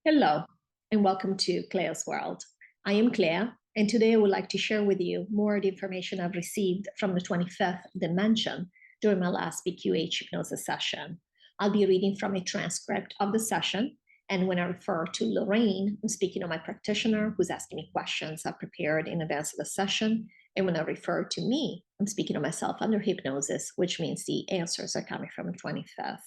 Hello, and welcome to CLEA'S World. I am Clea, and today I would like to share with you more of the information I've received from the 25th dimension during my last QHHT Hypnosis session. I'll be reading from a transcript of the session, and when I refer to Lorrayne, I'm speaking of my practitioner who's asking me questions I prepared in advance of the session, and when I refer to me, I'm speaking of myself under hypnosis, which means the answers are coming from the 25th.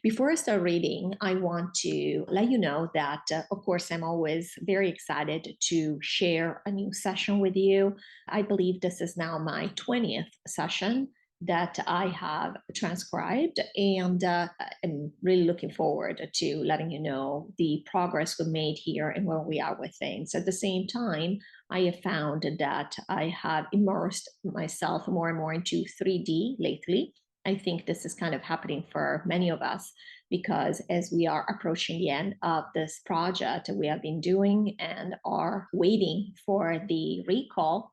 Before I start reading, I want to let you know that, of course, I'm always very excited to share a new session with you. I believe this is now my 20th session that I have transcribed, and I'm really looking forward to letting you know the progress we made here and where we are with things. At the same time, I have found that I have immersed myself more and more into 3D lately. I think this is kind of happening for many of us because as we are approaching the end of this project we have been doing and are waiting for the recall,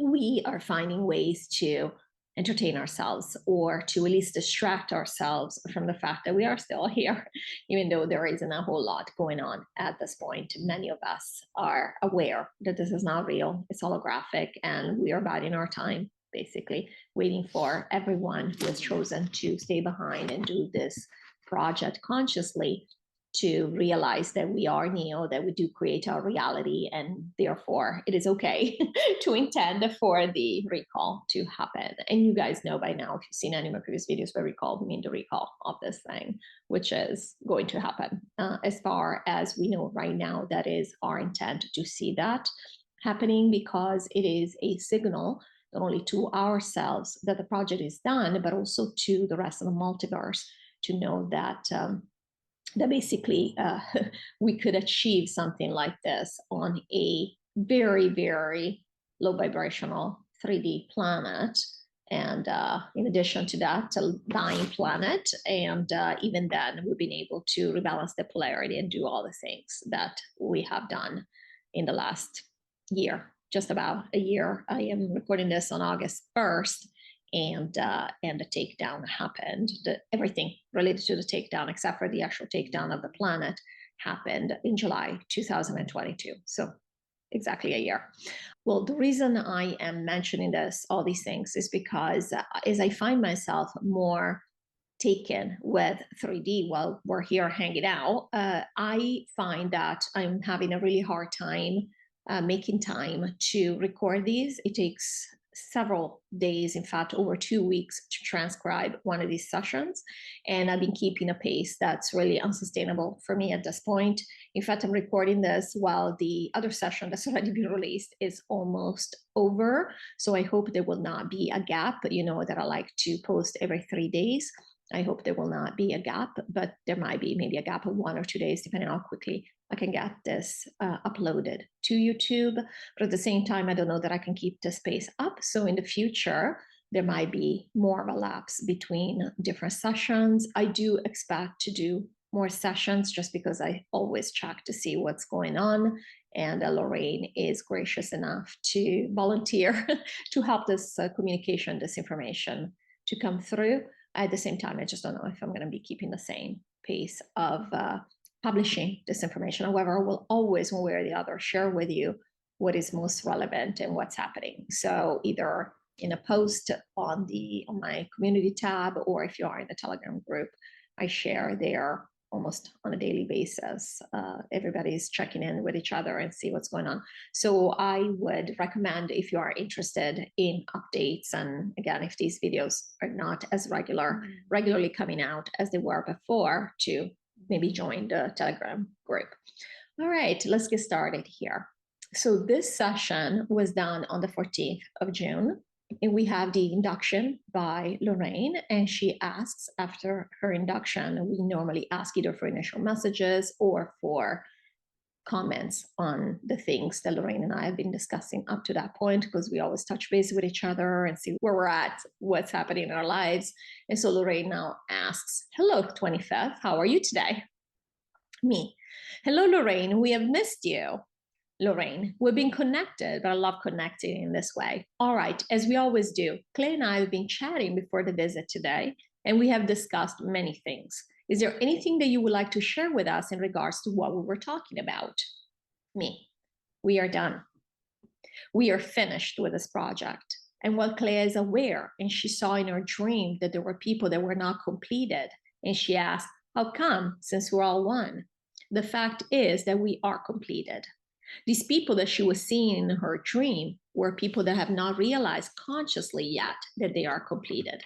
we are finding ways to entertain ourselves or to at least distract ourselves from the fact that we are still here, even though there isn't a whole lot going on at this point. Many of us are aware that this is not real, it's holographic, and we are biding our time, basically waiting for everyone who has chosen to stay behind and do this project consciously to realize that we are Neo, that we do create our reality, and therefore it is okay to intend for the recall to happen. And you guys know by now, if you've seen any of my previous videos by recall, we mean the recall of this thing, which is going to happen. As far as we know right now, that is our intent to see that happening, because it is a signal not only to ourselves that the project is done, but also to the rest of the multiverse to know that that basically we could achieve something like this on a very, very low vibrational 3D planet. And in addition to that, a dying planet. And even then, we've been able to rebalance the polarity and do all the things that we have done in the last year, just about a year. I am recording this on August 1st. And the takedown happened. Everything related to the takedown, except for the actual takedown of the planet, happened in July 2022. So exactly a year. Well, the reason I am mentioning all these things, is because as I find myself more taken with 3D while we're here hanging out, I find that I'm having a really hard time making time to record these. It takes several days, in fact over 2 weeks, to transcribe one of these sessions, and I've been keeping a pace that's really unsustainable for me at this point. In fact, I'm recording this while the other session that's already been released is almost over, so I hope there will not be a gap. You know that I like to post every 3 days. I hope there will not be a gap, but there might be maybe a gap of 1 or 2 days, depending on how quickly I can get this uploaded to YouTube. But at the same time, I don't know that I can keep the space up. So in the future, there might be more of a lapse between different sessions. I do expect to do more sessions just because I always check to see what's going on. And Lorrayne is gracious enough to volunteer to help this communication, this information to come through. At the same time, I just don't know if I'm going to be keeping the same pace of publishing this information. However, I will always, one way or the other, share with you what is most relevant and what's happening. So either in a post on my community tab, or if you are in the Telegram group, I share there almost on a daily basis. Everybody's checking in with each other and see what's going on. So I would recommend, if you are interested in updates, and again, if these videos are not as regularly coming out as they were before, to maybe join the Telegram group. All right, let's get started here. So this session was done on the 14th of June. And we have the induction by Lorrayne, and she asks, after her induction, we normally ask either for initial messages or for comments on the things that Lorrayne and I have been discussing up to that point, because we always touch base with each other and see where we're at, what's happening in our lives. And so Lorrayne now asks, hello, 25th, how are you today? Me, hello, Lorrayne, we have missed you. Lorrayne, we've been connected, but I love connecting in this way. All right, as we always do, Clay and I have been chatting before the visit today, and we have discussed many things. Is there anything that you would like to share with us in regards to what we were talking about? Me. We are done. We are finished with this project. And while Clea is aware, and she saw in her dream that there were people that were not completed, and she asked, how come, since we're all one? The fact is that we are completed. These people that she was seeing in her dream were people that have not realized consciously yet that they are completed.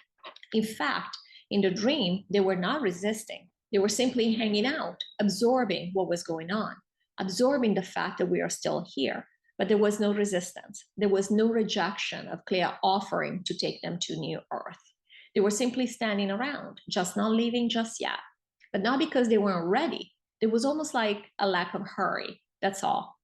In fact, in the dream, they were not resisting. They were simply hanging out, absorbing what was going on, absorbing the fact that we are still here. But there was no resistance. There was no rejection of Clea offering to take them to New Earth. They were simply standing around, just not leaving just yet. But not because they weren't ready. There was almost like a lack of hurry. That's all.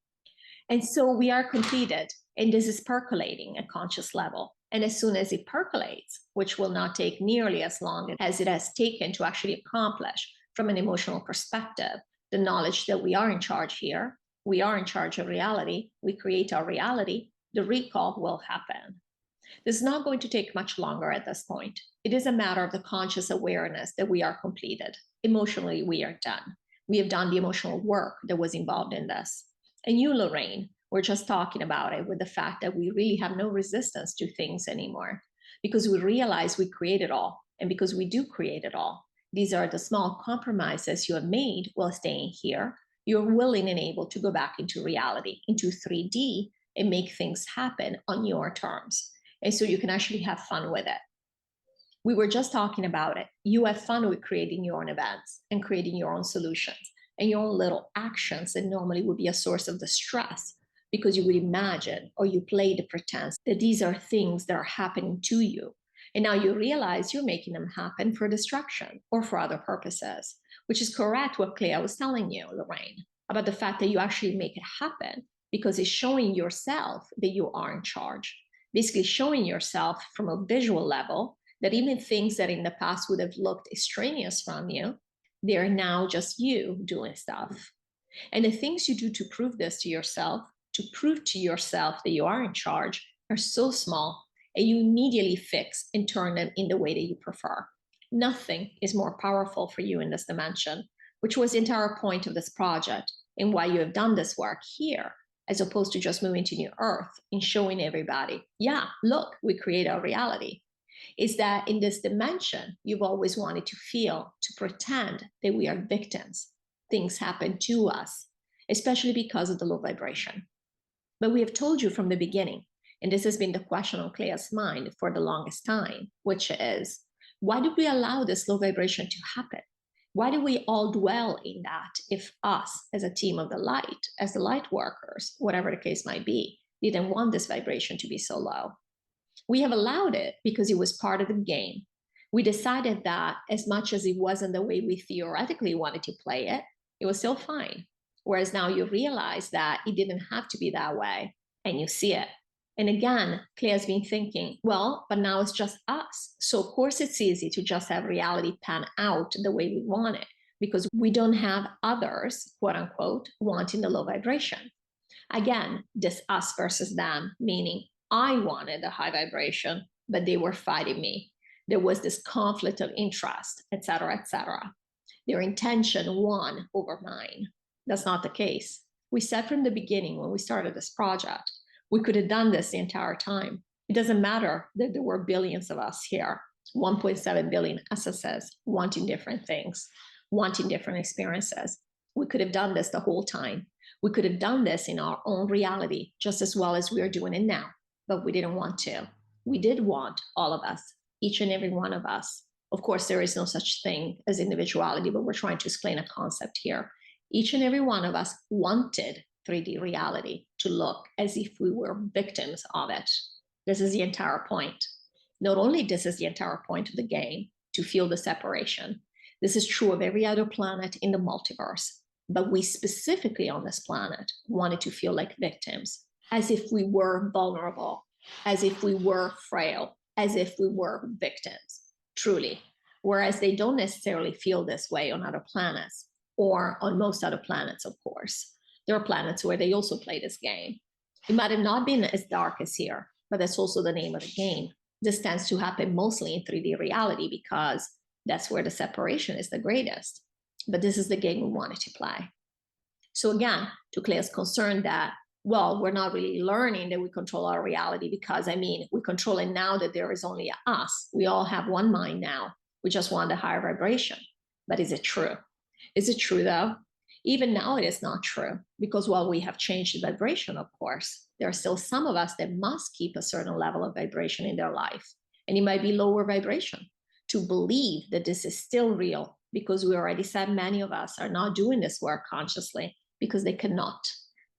And so we are completed, and this is percolating at conscious level. And as soon as it percolates, which will not take nearly as long as it has taken to actually accomplish from an emotional perspective, the knowledge that we are in charge here, we are in charge of reality, we create our reality, the recall will happen. This is not going to take much longer at this point. It is a matter of the conscious awareness that we are completed. Emotionally, we are done. We have done the emotional work that was involved in this. And you, Lorrayne, we're just talking about it with the fact that we really have no resistance to things anymore because we realize we create it all. And because we do create it all, these are the small compromises you have made while staying here. You're willing and able to go back into reality, into 3D, and make things happen on your terms. And so you can actually have fun with it. We were just talking about it. You have fun with creating your own events and creating your own solutions and your own little actions that normally would be a source of distress because you would imagine or you play the pretense that these are things that are happening to you. And now you realize you're making them happen for distraction or for other purposes, which is correct what Clea was telling you, Lorrayne, about the fact that you actually make it happen because it's showing yourself that you are in charge. Basically showing yourself from a visual level that even things that in the past would have looked extraneous from you, they're now just you doing stuff. And the things you do to prove this to yourself, to prove to yourself that you are in charge, are so small, and you immediately fix and turn them in the way that you prefer. Nothing is more powerful for you in this dimension, which was the entire point of this project and why you have done this work here, as opposed to just moving to New Earth and showing everybody, yeah, look, we create our reality. Is that in this dimension, you've always wanted to feel, to pretend that we are victims. Things happen to us, especially because of the low vibration. But we have told you from the beginning, and this has been the question on Clea's mind for the longest time, which is, why do we allow this low vibration to happen? Why do we all dwell in that if us, as a team of the light, as the light workers, whatever the case might be, didn't want this vibration to be so low? We have allowed it because it was part of the game. We decided that as much as it wasn't the way we theoretically wanted to play it, it was still fine. Whereas now you realize that it didn't have to be that way, and you see it. And again, Clea's been thinking, well, but now it's just us. So of course it's easy to just have reality pan out the way we want it, because we don't have others, quote unquote, wanting the low vibration. Again, this us versus them, meaning I wanted the high vibration, but they were fighting me. There was this conflict of interest, et cetera, et cetera. Their intention won over mine. That's not the case. We said from the beginning when we started this project, we could have done this the entire time. It doesn't matter that there were billions of us here, 1.7 billion SSS wanting different things, wanting different experiences. We could have done this the whole time. We could have done this in our own reality just as well as we are doing it now, but we didn't want to. We did want all of us, each and every one of us. Of course, there is no such thing as individuality, but we're trying to explain a concept here. Each and every one of us wanted 3D reality to look as if we were victims of it. This is the entire point. Not only this is the entire point of the game, to feel the separation. This is true of every other planet in the multiverse. But we specifically on this planet wanted to feel like victims, as if we were vulnerable, as if we were frail, as if we were victims, truly. Whereas they don't necessarily feel this way on other planets, or on most other planets, of course. There are planets where they also play this game. It might have not been as dark as here, but that's also the name of the game. This tends to happen mostly in 3D reality because That's where the separation is the greatest. But this is the game we wanted to play. So again, to Claire's concern that, well, we're not really learning that we control our reality because, we control it now that there is only us. We all have one mind now. We just want a higher vibration. But is it true? Is it true though? Even now it is not true because while we have changed the vibration, of course, there are still some of us that must keep a certain level of vibration in their life. And it might be lower vibration to believe that this is still real, because we already said many of us are not doing this work consciously because they cannot.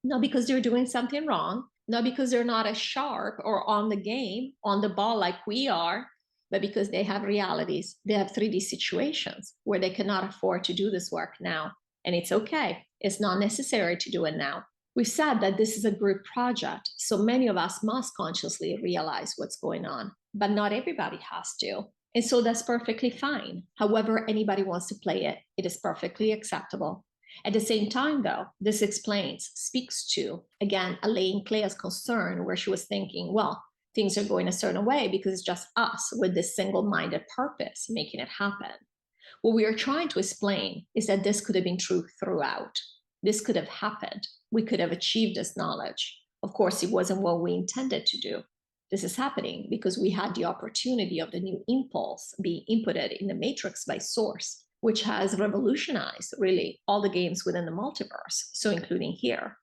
Not because they're doing something wrong, not because they're not as sharp or on the game, on the ball like we are, but because they have realities. They have 3D situations where they cannot afford to do this work now. And it's okay. It's not necessary to do it now. We've said that this is a group project, so many of us must consciously realize what's going on, but not everybody has to. And so that's perfectly fine. However anybody wants to play it, it is perfectly acceptable. At the same time, though, this speaks to, again, allaying Claire's concern where she was thinking, well, things are going a certain way because it's just us with this single-minded purpose making it happen. What we are trying to explain is that this could have been true throughout. This could have happened. We could have achieved this knowledge. Of course, it wasn't what we intended to do. This is happening because we had the opportunity of the new impulse being inputted in the matrix by source, which has revolutionized really all the games within the multiverse, so including here.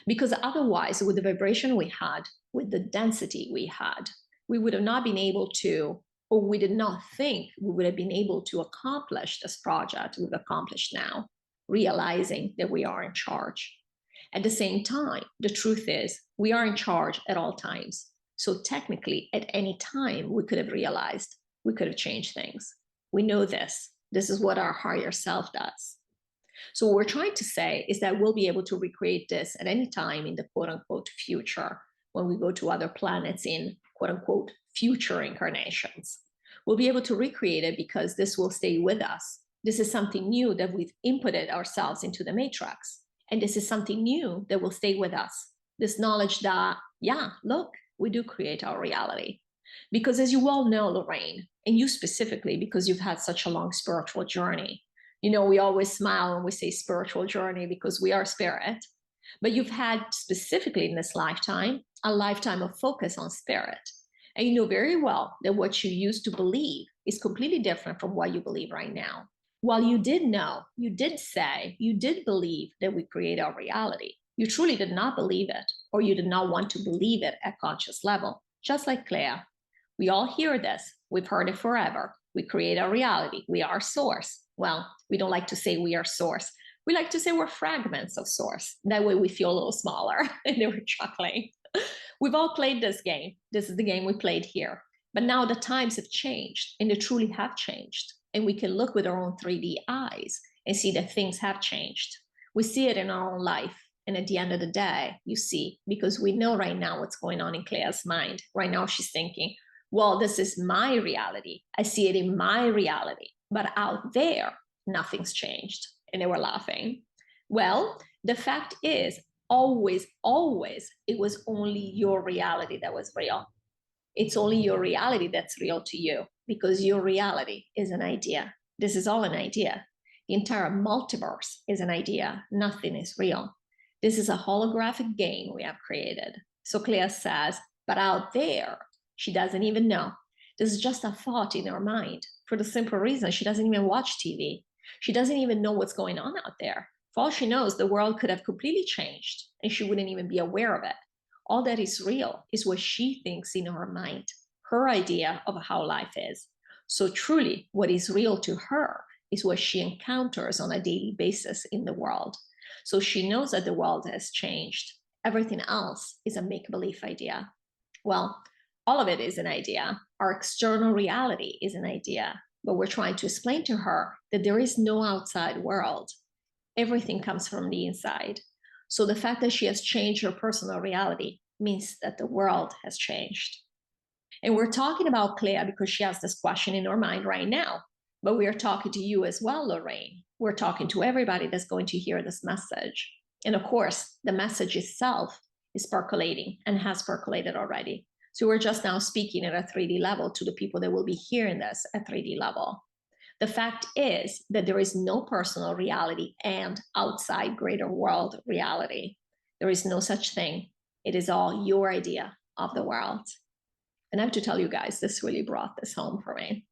Because otherwise, with the vibration we had, with the density we had, we would have not been able to, or we did not think we would have been able to accomplish this project we've accomplished now, realizing that we are in charge. At the same time, the truth is we are in charge at all times. So technically, at any time, we could have realized, we could have changed things. We know this. This is what our higher self does. So what we're trying to say is that we'll be able to recreate this at any time in the quote unquote future, when we go to other planets in quote unquote future incarnations. We'll be able to recreate it because this will stay with us. This is something new that we've inputted ourselves into the matrix. And this is something new that will stay with us. This knowledge that, yeah, look, we do create our reality. Because as you all know, Lorrayne, and you specifically, because you've had such a long spiritual journey, you know, we always smile when we say spiritual journey because we are spirit, but you've had specifically in this lifetime, a lifetime of focus on spirit. And you know very well that what you used to believe is completely different from what you believe right now. While you did know, you did say, you did believe that we create our reality, you truly did not believe it, or you did not want to believe it at conscious level, just like Claire. We all hear this. We've heard it forever. We create our reality. We are source. Well, we don't like to say we are source. We like to say we're fragments of source. That way we feel a little smaller and they were chuckling. We've all played this game. This is the game we played here. But now the times have changed and they truly have changed. And we can look with our own 3D eyes and see that things have changed. We see it in our own life. And at the end of the day, you see, because we know right now what's going on in Claire's mind. Right now she's thinking, well, this is my reality. I see it in my reality. But out there, nothing's changed. And they were laughing. Well, the fact is, always, it was only your reality that was real. It's only your reality that's real to you because your reality is an idea. This is all an idea. The entire multiverse is an idea. Nothing is real. This is a holographic game we have created. So Claire says, but out there, she doesn't even know. This is just a thought in her mind for the simple reason she doesn't even watch TV. She doesn't even know what's going on out there. For all she knows, the world could have completely changed and she wouldn't even be aware of it. All that is real is what she thinks in her mind, her idea of how life is. So truly, what is real to her is what she encounters on a daily basis in the world. So she knows that the world has changed. Everything else is a make-believe idea. Well, all of it is an idea. Our external reality is an idea, but we're trying to explain to her that there is no outside world. Everything comes from the inside. So the fact that she has changed her personal reality means that the world has changed. And we're talking about Claire because she has this question in her mind right now, but we are talking to you as well, Lorrayne. We're talking to everybody that's going to hear this message. And of course, the message itself is percolating and has percolated already. So we're just now speaking at a 3D level to the people that will be hearing this at 3D level. The fact is that there is no personal reality and outside greater world reality. There is no such thing. It is all your idea of the world. And I have to tell you guys, this really brought this home for me,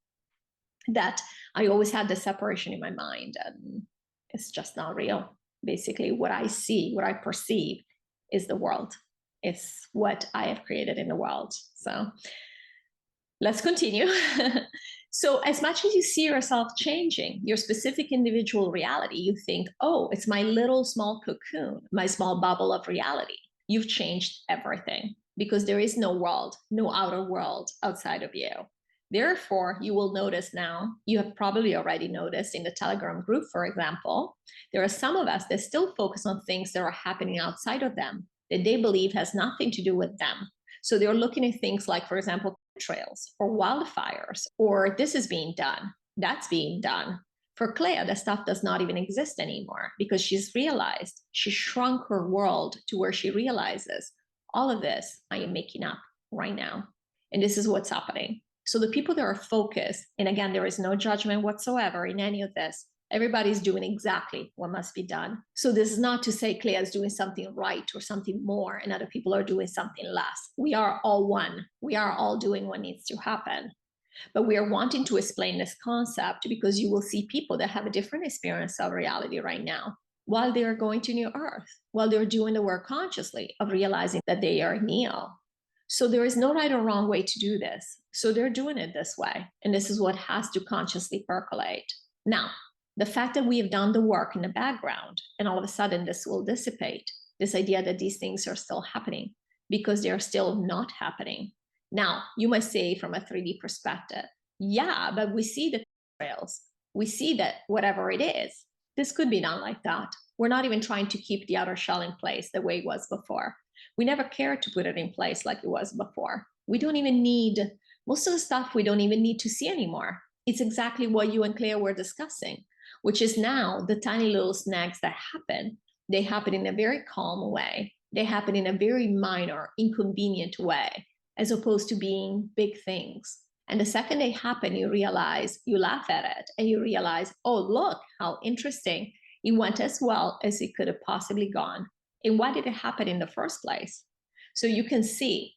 that I always had the separation in my mind, and it's just not real. Basically, what I see, what I perceive is the world. It's what I have created in the world. So let's continue. So as much as you see yourself changing your specific individual reality, you think, oh, it's my little small cocoon, my small bubble of reality. You've changed everything because there is no world, no outer world outside of you. Therefore, you will notice now, you have probably already noticed in the Telegram group, for example, there are some of us that still focus on things that are happening outside of them, that they believe has nothing to do with them. So they're looking at things like, for example, trails or wildfires, or this is being done, that's being done. For Clea, that stuff does not even exist anymore because she's realized, she shrunk her world to where she realizes all of this I am making up right now. And this is what's happening. So the people that are focused, and again, there is no judgment whatsoever in any of this. Everybody's doing exactly what must be done. So this is not to say Clea is doing something right or something more and other people are doing something less. We are all one. We are all doing what needs to happen. But we are wanting to explain this concept because you will see people that have a different experience of reality right now while they are going to New Earth, while they're doing the work consciously of realizing that they are Neo. So there is no right or wrong way to do this. So they're doing it this way. And this is what has to consciously percolate. Now, the fact that we have done the work in the background and all of a sudden this will dissipate, this idea that these things are still happening because they are still not happening. Now, you might say from a 3D perspective, yeah, but we see the trails. We see that whatever it is, this could be done like that. We're not even trying to keep the outer shell in place the way it was before. We never cared to put it in place like it was before. We don't even need, most of the stuff we don't even need to see anymore. It's exactly what you and Clea were discussing, which is now the tiny little snags that happen. They happen in a very calm way. They happen in a very minor, inconvenient way, as opposed to being big things. And the second they happen, you realize, you laugh at it and you realize, oh, look how interesting. It went as well as it could have possibly gone. And why did it happen in the first place? So you can see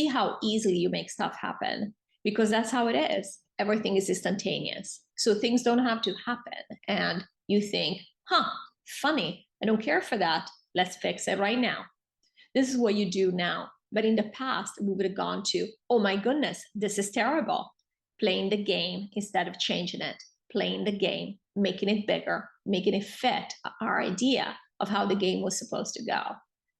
how easily you make stuff happen because that's how it is. Everything is instantaneous. So things don't have to happen. And you think, funny, I don't care for that. Let's fix it right now. This is what you do now. But in the past, we would have gone to, oh my goodness, this is terrible. Playing the game instead of changing it. Playing the game, making it bigger, making it fit our idea of how the game was supposed to go.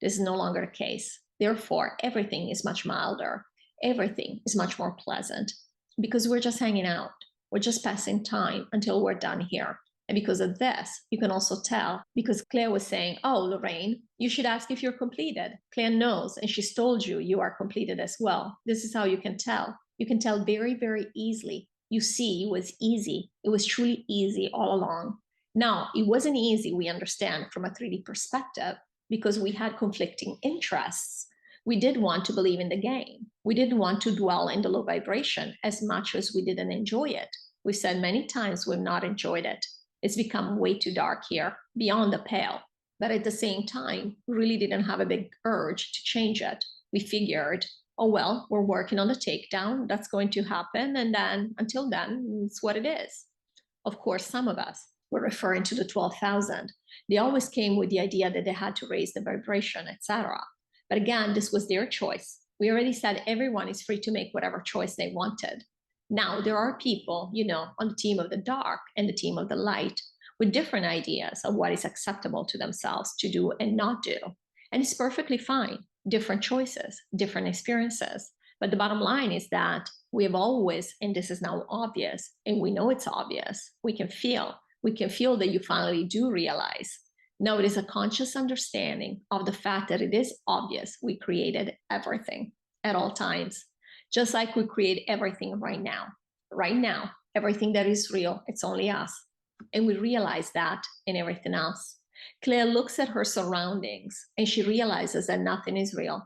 This is no longer the case. Therefore, everything is much milder. Everything is much more pleasant because we're just hanging out. We're just passing time until we're done here. And because of this, you can also tell, because Clea was saying, oh, Lorraine, you should ask if you're completed. Clea knows, and she's told you you are completed as well. This is how you can tell. You can tell very, very easily. You see, it was easy. It was truly easy all along. Now, it wasn't easy, we understand, from a 3D perspective, because we had conflicting interests. We did want to believe in the game. We didn't want to dwell in the low vibration as much as we didn't enjoy it. We've said many times we've not enjoyed it. It's become way too dark here, beyond the pale. But at the same time, we really didn't have a big urge to change it. We figured, oh, well, we're working on the takedown. That's going to happen. And then until then, it's what it is. Of course, some of us were referring to the 12,000. They always came with the idea that they had to raise the vibration, etc. But again, this was their choice. We already said everyone is free to make whatever choice they wanted. Now, there are people, on the team of the dark and the team of the light with different ideas of what is acceptable to themselves to do and not do. And it's perfectly fine. Different choices, different experiences. But the bottom line is that we have always, and this is now obvious, and we know it's obvious, we can feel that you finally do realize. Now it is a conscious understanding of the fact that it is obvious we created everything at all times. Just like we create everything right now. Right now, everything that is real, it's only us. And we realize that in everything else. Clea looks at her surroundings and she realizes that nothing is real.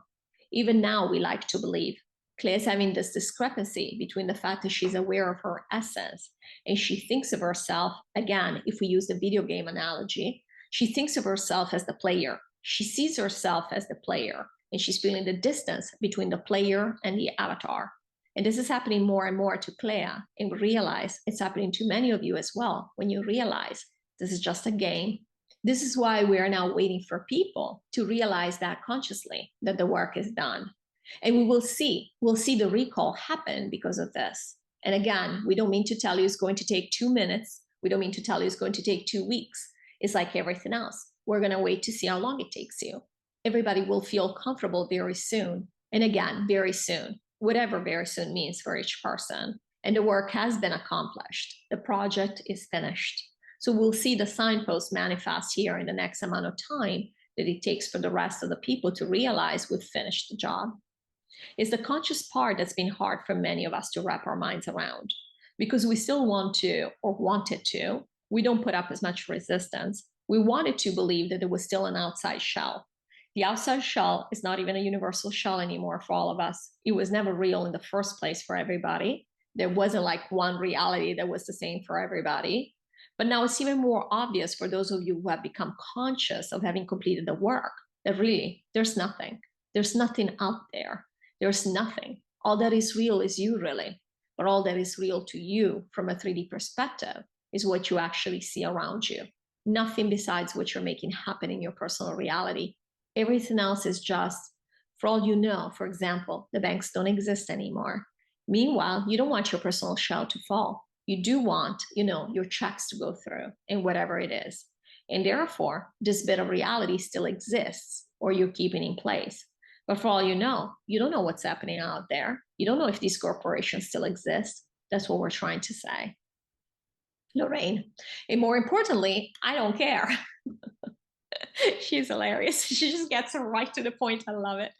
Even now, we like to believe. Claire's having this discrepancy between the fact that she's aware of her essence and she thinks of herself, again, if we use the video game analogy, she thinks of herself as the player. She sees herself as the player, and she's feeling the distance between the player and the avatar. And this is happening more and more to Claire, and we realize it's happening to many of you as well when you realize this is just a game. This is why we are now waiting for people to realize that consciously, that the work is done. And we'll see the recall happen because of this. And again, we don't mean to tell you it's going to take 2 minutes. We don't mean to tell you it's going to take 2 weeks. It's like everything else. We're going to wait to see how long it takes you. Everybody will feel comfortable very soon. And again, very soon, whatever very soon means for each person. And the work has been accomplished. The project is finished. So we'll see the signpost manifest here in the next amount of time that it takes for the rest of the people to realize we've finished the job. It's the conscious part that's been hard for many of us to wrap our minds around, because we still want to, or wanted to. We don't put up as much resistance. We wanted to believe that there was still an outside shell. The outside shell is not even a universal shell anymore for all of us. It was never real in the first place for everybody. There wasn't like one reality that was the same for everybody. But now it's even more obvious for those of you who have become conscious of having completed the work that really there's nothing. There's nothing out there. There's nothing. All that is real is you, really. But all that is real to you from a 3D perspective is what you actually see around you. Nothing besides what you're making happen in your personal reality. Everything else is just, for all you know, for example, the banks don't exist anymore. Meanwhile, you don't want your personal shell to fall. You do want, your checks to go through and whatever it is. And therefore, this bit of reality still exists, or you're keeping in place. But for all you don't know what's happening out there. You don't know if these corporations still exist. That's what we're trying to say, Lorrayne. And more importantly, I don't care. She's hilarious. She just gets right to the point. I love it.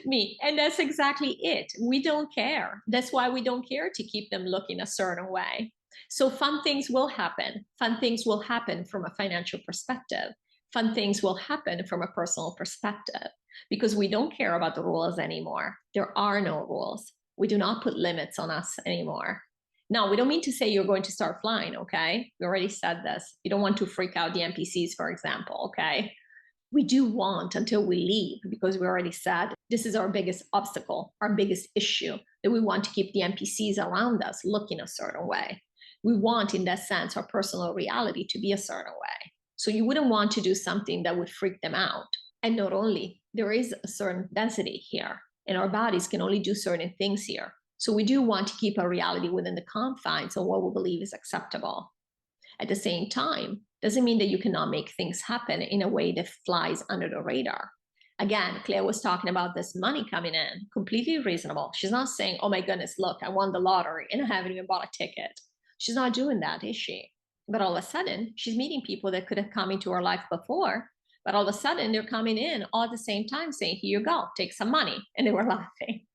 Me. And that's exactly it. We don't care. That's why we don't care to keep them looking a certain way. So fun things will happen. Fun things will happen from a financial perspective. Fun things will happen from a personal perspective, because we don't care about the rules anymore. There are no rules. We do not put limits on us anymore. Now, we don't mean to say you're going to start flying, okay? We already said this. You don't want to freak out the NPCs, for example, okay? We do want until we leave, because we already said this is our biggest obstacle, our biggest issue, that we want to keep the NPCs around us looking a certain way. We want, in that sense, our personal reality to be a certain way. So you wouldn't want to do something that would freak them out. And not only, there is a certain density here, and our bodies can only do certain things here. So we do want to keep our reality within the confines of what we believe is acceptable. At the same time, doesn't mean that you cannot make things happen in a way that flies under the radar. Again, Claire was talking about this money coming in, completely reasonable. She's not saying, oh my goodness, look, I won the lottery and I haven't even bought a ticket. She's not doing that, is she? But all of a sudden, she's meeting people that could have come into her life before, but all of a sudden they're coming in all at the same time saying, here you go, take some money. And they were laughing.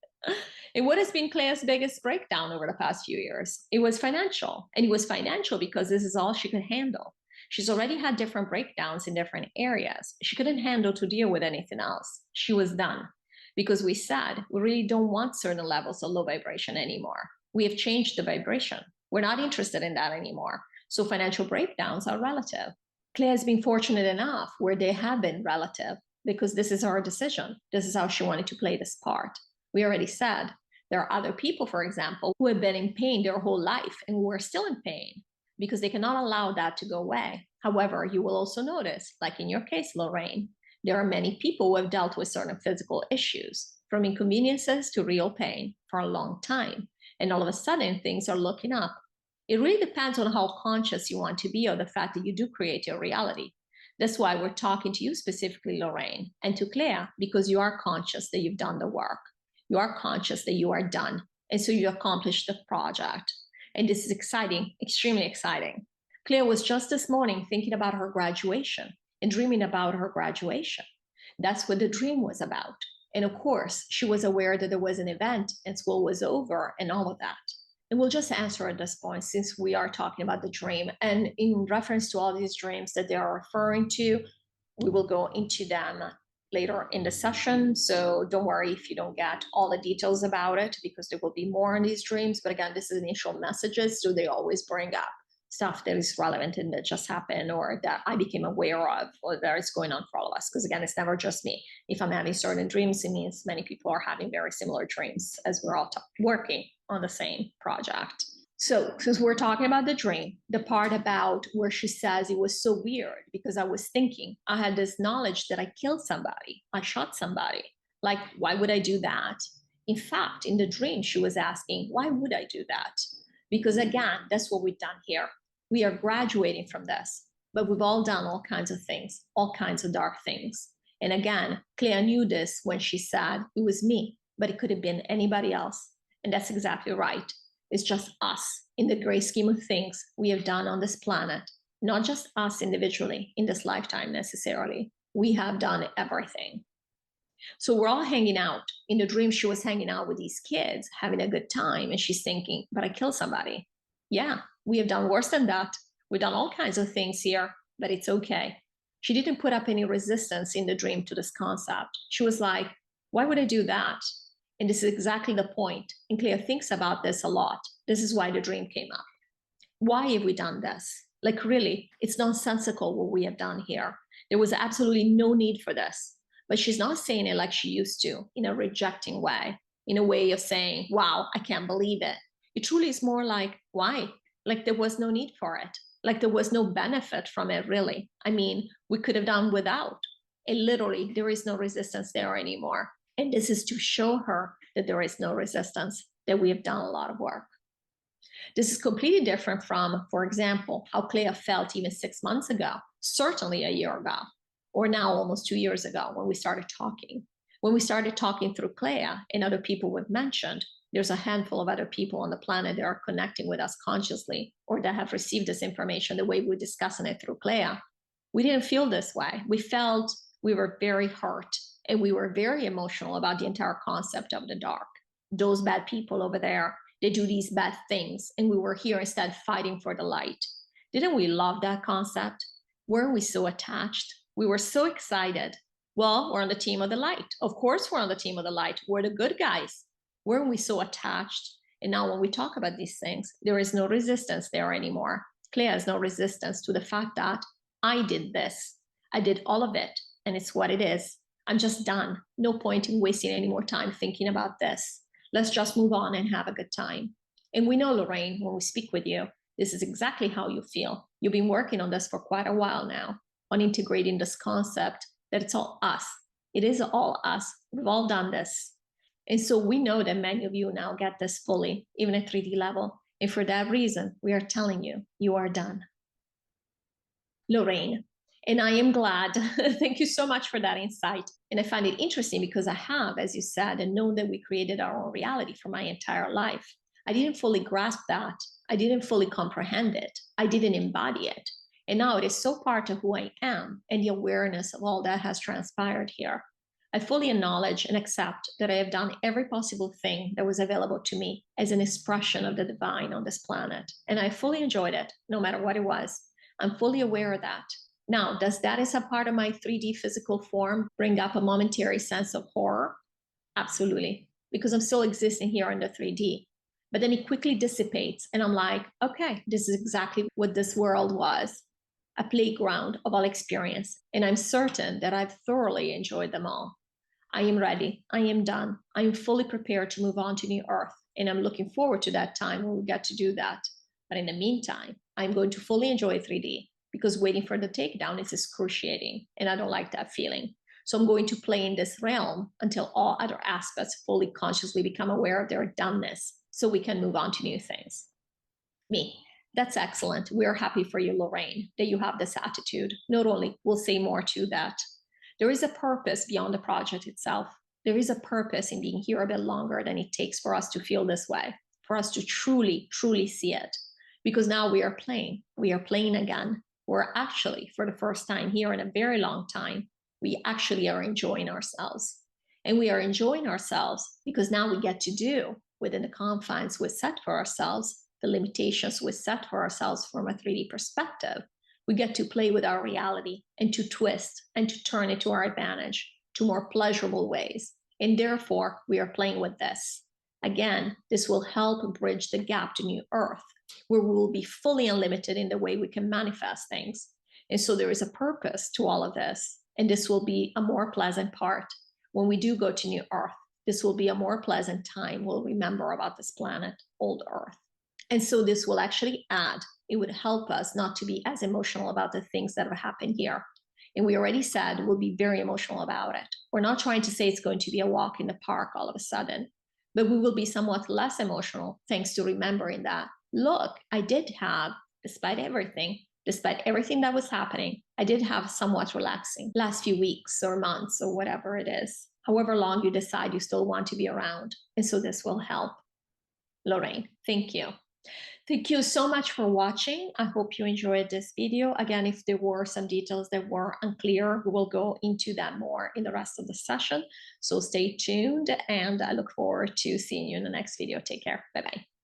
And what has been Claire's biggest breakdown over the past few years? It was financial. And it was financial because this is all she could handle. She's already had different breakdowns in different areas. She couldn't handle to deal with anything else. She was done. Because we said, we really don't want certain levels of low vibration anymore. We have changed the vibration. We're not interested in that anymore. So financial breakdowns are relative. Claire's been fortunate enough where they have been relative, because this is her decision. This is how she wanted to play this part. We already said there are other people, for example, who have been in pain their whole life and who are still in pain because they cannot allow that to go away. However, you will also notice, like in your case, Lorrayne, there are many people who have dealt with certain physical issues, from inconveniences to real pain for a long time. And all of a sudden, things are looking up. It really depends on how conscious you want to be of the fact that you do create your reality. That's why we're talking to you specifically, Lorrayne, and to Claire, because you are conscious that you've done the work. You are conscious that you are done. And so you accomplished the project. And this is exciting, extremely exciting. Claire was just this morning thinking about her graduation and dreaming about her graduation. That's what the dream was about. And of course, she was aware that there was an event and school was over and all of that. And we'll just answer at this point, since we are talking about the dream. And in reference to all these dreams that they are referring to, we will go into them later in the session. So don't worry if you don't get all the details about it, because there will be more in these dreams. But again, this is initial messages. So they always bring up stuff that is relevant and that just happened, or that I became aware of, or that is going on for all of us. Because again, it's never just me. If I'm having certain dreams, it means many people are having very similar dreams, as we're all working on the same project. So since we're talking about the dream, the part about where she says it was so weird because I was thinking, I had this knowledge that I killed somebody, I shot somebody. Like, why would I do that? In fact, in the dream, she was asking, why would I do that? Because again, that's what we've done here. We are graduating from this, but we've all done all kinds of things, all kinds of dark things. And again, Clea knew this when she said it was me, but it could have been anybody else. And that's exactly right. It's just us in the great scheme of things we have done on this planet, not just us individually in this lifetime necessarily. We have done everything. So we're all hanging out. In the dream, she was hanging out with these kids, having a good time. And she's thinking, but I killed somebody. Yeah, we have done worse than that. We've done all kinds of things here, but it's okay. She didn't put up any resistance in the dream to this concept. She was like, why would I do that? And this is exactly the point. And Clea thinks about this a lot. This is why the dream came up. Why have we done this? Like, really, it's nonsensical what we have done here. There was absolutely no need for this. But she's not saying it like she used to, in a rejecting way, in a way of saying, wow, I can't believe it. It truly is more like, why? Like, there was no need for it. Like, there was no benefit from it, really. I mean, we could have done without. And literally, there is no resistance there anymore. And this is to show her that there is no resistance, that we have done a lot of work. This is completely different from, for example, how Clea felt even 6 months ago, certainly a year ago, or now almost 2 years ago when we started talking. When we started talking through Clea and other people we've mentioned, there's a handful of other people on the planet that are connecting with us consciously, or that have received this information the way we're discussing it through Clea. We didn't feel this way. We felt we were very hurt, and we were very emotional about the entire concept of the dark. Those bad people over there, they do these bad things, and we were here instead fighting for the light. Didn't we love that concept? Weren't we so attached? We were so excited. Well, we're on the team of the light. Of course, we're on the team of the light. We're the good guys. Weren't we so attached? And now when we talk about these things, there is no resistance there anymore. Clea has no resistance to the fact that I did this. I did all of it, and it's what it is. I'm just done. No point in wasting any more time thinking about this. Let's just move on and have a good time. And we know, Lorrayne, when we speak with you, this is exactly how you feel. You've been working on this for quite a while now, on integrating this concept that it's all us. It is all us. We've all done this. And so we know that many of you now get this fully, even at 3D level. And for that reason, we are telling you, you are done. Lorrayne, and I am glad. Thank you so much for that insight. And I find it interesting because I have, as you said, and known that we created our own reality for my entire life. I didn't fully grasp that. I didn't fully comprehend it. I didn't embody it. And now it is so part of who I am, and the awareness of all that has transpired here. I fully acknowledge and accept that I have done every possible thing that was available to me as an expression of the divine on this planet. And I fully enjoyed it, no matter what it was. I'm fully aware of that. Now, does that as a part of my 3D physical form bring up a momentary sense of horror? Absolutely, because I'm still existing here in the 3D. But then it quickly dissipates, and I'm like, okay, this is exactly what this world was, a playground of all experience. And I'm certain that I've thoroughly enjoyed them all. I am ready. I am done. I am fully prepared to move on to New Earth. And I'm looking forward to that time when we get to do that. But in the meantime, I'm going to fully enjoy 3D, because waiting for the takedown is excruciating, and I don't like that feeling. So I'm going to play in this realm until all other aspects fully consciously become aware of their doneness, so we can move on to new things. Me, that's excellent. We're happy for you, Lorrayne, that you have this attitude. Not only, we'll say more to that. There is a purpose beyond the project itself. There is a purpose in being here a bit longer than it takes for us to feel this way, for us to truly, truly see it. Because now we are playing again. We're actually, for the first time here in a very long time, we actually are enjoying ourselves. And we are enjoying ourselves because now we get to do within the confines we set for ourselves, the limitations we set for ourselves from a 3D perspective. We get to play with our reality and to twist and to turn it to our advantage. to more pleasurable ways. And therefore, we are playing with this. Again, this will help bridge the gap to New Earth, where we will be fully unlimited in the way we can manifest things. And so there is a purpose to all of this. And this will be a more pleasant part. When we do go to New Earth, this will be a more pleasant time. We'll remember about this planet, old Earth. And so this will actually add, it would help us not to be as emotional about the things that have happened here. And we already said we'll be very emotional about it. We're not trying to say it's going to be a walk in the park all of a sudden, but we will be somewhat less emotional thanks to remembering that, look, I did have, despite everything that was happening, I did have somewhat relaxing last few weeks or months or whatever it is, however long you decide you still want to be around. And so this will help. Lorrayne, thank you. Thank you so much for watching. I hope you enjoyed this video. Again, if there were some details that were unclear, we will go into that more in the rest of the session. So stay tuned, and I look forward to seeing you in the next video. Take care. Bye-bye.